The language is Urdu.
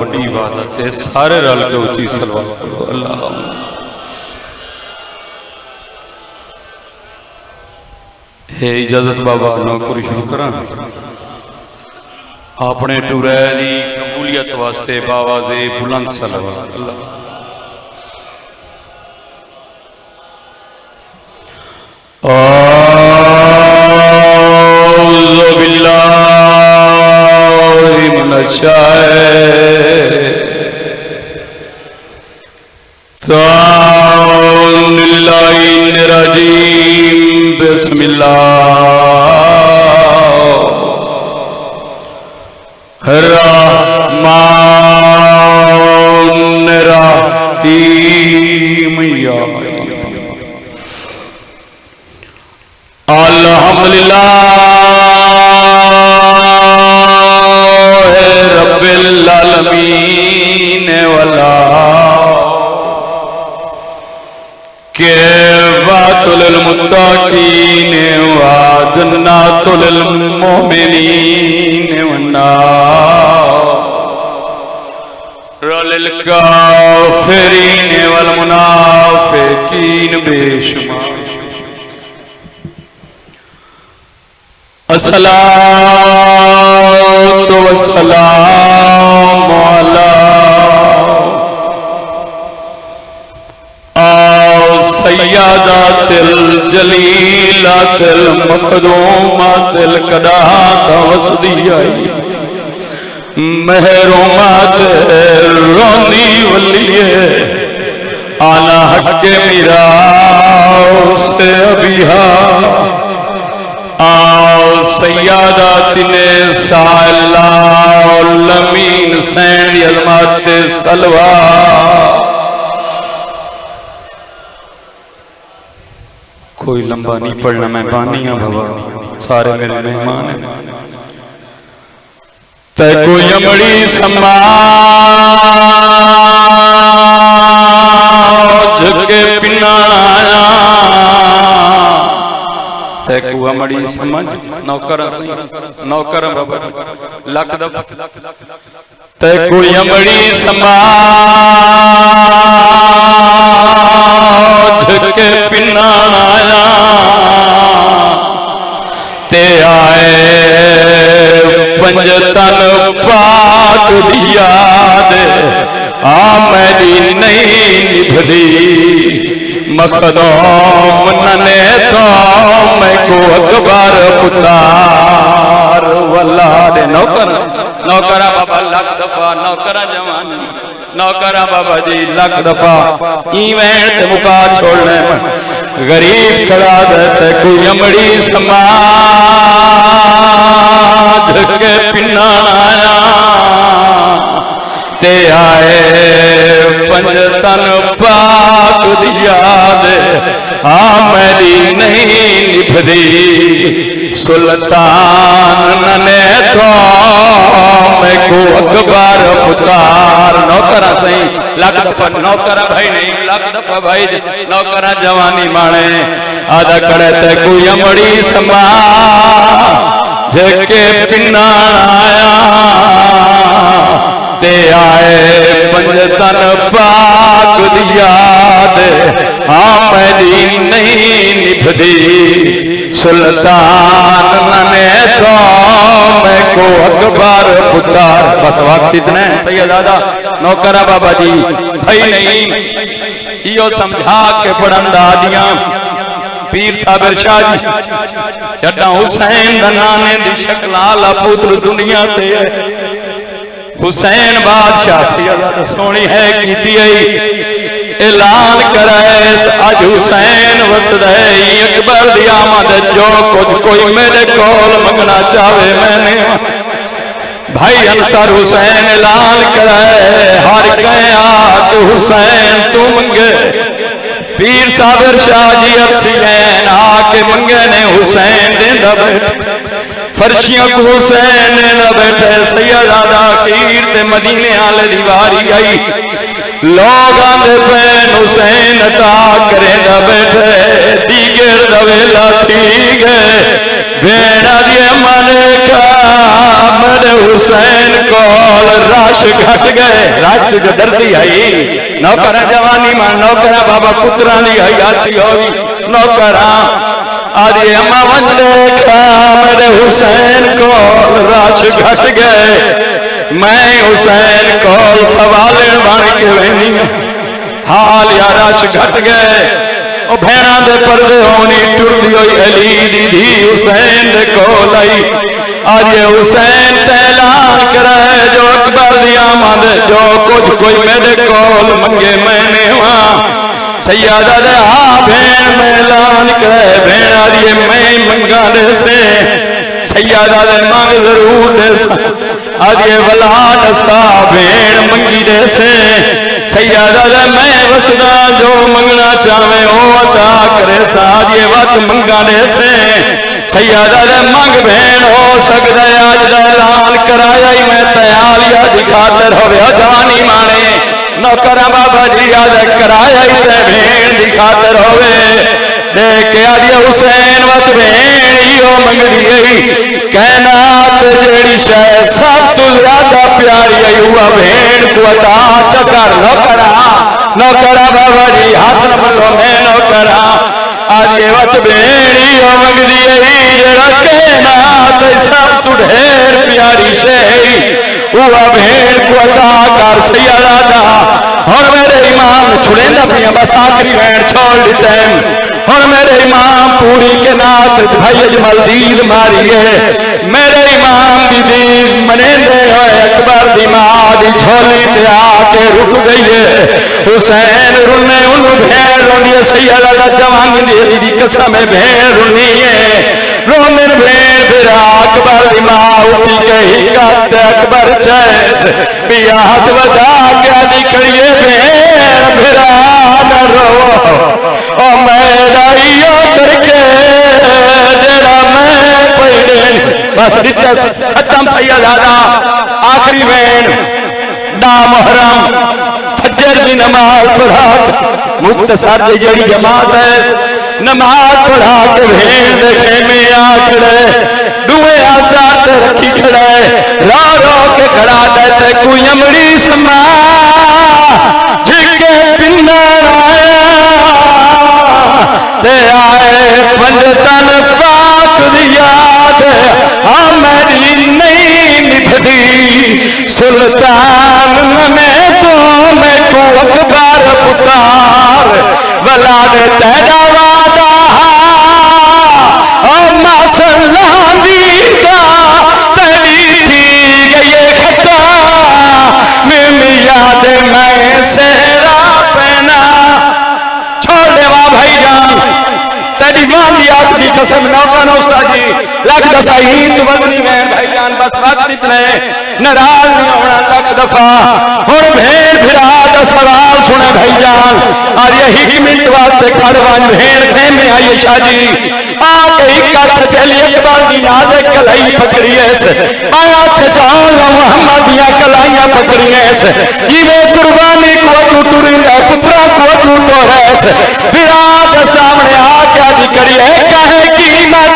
بڑی عبادت ہے سارے رل کے اونچی صلوات پڑھو اللہ ہے اجازت بابا نوکری شروع کرا اپنے ٹورے دی قبولیت واسطے باواز بلند صلوات اللہ اعوذ باللہ من الشیطان الرجیم بسم اللہ الرحمن الرحیم الحمدللہ رب العالمین والا کعبۃ للمتقین وجنات للمؤمنین والنار للکافرین والمنافقین بے شمار الصلاۃ والسلام علی سیادات الجلیلات المخدومات القدات وصدیائی محرومات رونی ولیے آنا حق میراث ابیہا آؤ سیادات نساء العالمین سین عظمت سلوہ کوئی لمبا نہیں پڑھنا میں بانی ہوں بھوا سارے میرے مہمان ہیں تے کوئی امڑی سماج کے پنانا آیا تے کوئی امڑی سمجھ نوکرہ بابا لکھ دفع تے کوئی امڑی سماج کے پنانا آیا تے آئے پنجتن پاک دیا دے آمدی نہیں نبھدی مخدوم ننے تو میں کو اکبر پتار واللہ دے نوکرہ بابا لکھ دفعہ نوکرہ جوان نوکرہ بابا جی لکھ دفعہ ایوین تے مکا چھوڑنے غریب کھڑا دیتے کوئی امڑی سماج کے پنانا آیا تے آئے پنجتن پاک دیا دے آمدی نہیں نبھدی سلطان ننے تو میں کو اکبر پتار نوکرہ سہیں لکھ دفعہ نوکرہ بھائی نہیں لکھ دفعہ بھائی نوکرہ جوانی مانے آدھا کڑے تے کوئی امڑی سماج کے پنانا آیا تے آئے پنجتن پاک دیا دے آمدی نہیں نبھدی سلطان ننے تو میں کو اکبر پتار بس وقت اتنے سید آدھا نوکرہ بابا جی بھائی نہیں یہ سمجھا کے پڑھندہ دیاں پیر صابر شاہ جی چڈا حسین دنانے دی شکلالہ پوتر دنیا تے حسین بادشاہ سیادہ سونی ہے کیتی ہے اعلان کرائے آج حسین وسدائی اکبر دی آمد جو کچھ کوئی میرے کول منگنا چاہے میں نے بھائی انصار حسین اعلان کرائے ہر کہیں آج حسین تو منگے پیر صابر شاہ جی ارسین آکے منگے نے حسین دیندہ بیٹھ فرشیاں کو حسین دیندہ بیٹھے سیدہ خیر تے مدینے آلے دیواری آئی لوگ آندے پین حسین عطا کریں دا بیٹھے دیگے شیر دا ویلا تھی گئے بھیڑا دی ملکہ میرے حسین کول رش گھٹ گئے رش جو دردی آئی نوکرہ جوانی مان نوکرہ بابا پترانی حیاتی ہوئی نوکرہ آدھی اما ون دیکھا میرے حسین کول رش گھٹ گئے میں حسین کول سوالن بن کے وینی حال یا رش گھٹ گئے او بھیڑاں دے پردے ہونی ٹر دی ہوئی علی دی دی حسین دے کول آئی آج یہ حسین اعلان کرے جو اکبر دی آمد جو کچھ کوئی میرے کول منگے میں نے وہاں سیادہ دے ہاں بھین میں اعلان کرے بھین آج یہ میں منگا دے سے سیادہ دے مانگ ضرور دے سے آج یہ ولاد اسا بھین منگی دے سے سیادہ دے میں وسدا جو منگنا چاہویں او عطا کرے سا آج یہ وقت منگا دے سے سیادہ دے مانگ بھین ہو سکتا ہے آج دا اعلان کرایا ہی میں تیالیا دکھاتر ہوئے جوانی مانے نوکرہ بابا جی آج کرایا ہی تے بھین دکھاتر ہوئے دیکھے آج یہ حسین وقت بھین ہی ہو منگ دی گئی کہنات جیڑی شاید سب سے زیادہ پیاری ہے ہوا بھین کو عطا چکر نوکرہ بابا جی ہاتھ نہ بلو میں نوکرہ آج یہ وقت بھیڑی ہو منگ دیئے جڑا کہنات سب سے ڈھیر پیاری شہی ہوا بھیڑ کو عطا کر سیادہ دا اور میرے امام چھڑیں دا پیا بس آخری بھیڑ چھوڑ لیتے ہیں اور میرے امام پوری کے نات بھائی اجمل دید ماری ہے میرے امام دی دید منیندے ہوئے اکبر دی ماں دی چھولی تے آکے رک گئی ہے حسین رنے انہوں بھیڑ رونی ہے سیادہ دا جوان دی دی قسم بھیڑ رونی ہے رومن بھیڑ بھرا اکبر دی ماں اٹھی گئی گات اکبر چیس بیات ودا کیا نکڑیے بھیڑ بھرا نہ رو او میرا ایو کر کے جڑا میں پڑھیں بس دیتا ختم سیادہ آخری بھیڑ دا محرم فجر دی نماز پڑھا مختصر جڑی جماعت ہے نماز پڑھا کے بھیڑ دیکھے میں آکڑے دوئے آسات رکھی کھڑے رو رو کے کھڑا دیتے کوئی امری سما جھکے پنر آیا تے آئے پنجتن پاک دی یاد ہاں میری نہیں نبھدی سلطان میں تو میں کو اکبر پتار ولاد تیرا وعدہ اما سلام دیدہ تیری تھی گئی خطا میں یاد میں سیرا پہنا چھوڑ دے واہ بھائی جان تیری واندی آج کی قسم نوکا نوستا جی لکھ دفعہ ہی تو بندی میں بھائی جان بس وقت اتنے نراز نہیں ہونا لکھ دفعہ اور بھیڑ بھرا دا سوال سنے بھائی جان اور یہی منٹ واسطے کھڑوان بھیڑ خیمے آئیے شاہ جی آگے ہی کٹ چلی اکبر دی نازے کلائی پکڑی ایسے آیا تھے جان محمد یا کلائیاں پکڑی ایسے یہ قربانی کو تو ٹرندہ پترہ کو تو تو ایسے بھرا دا سامنے آگے آجی کری ہے کہے قیمت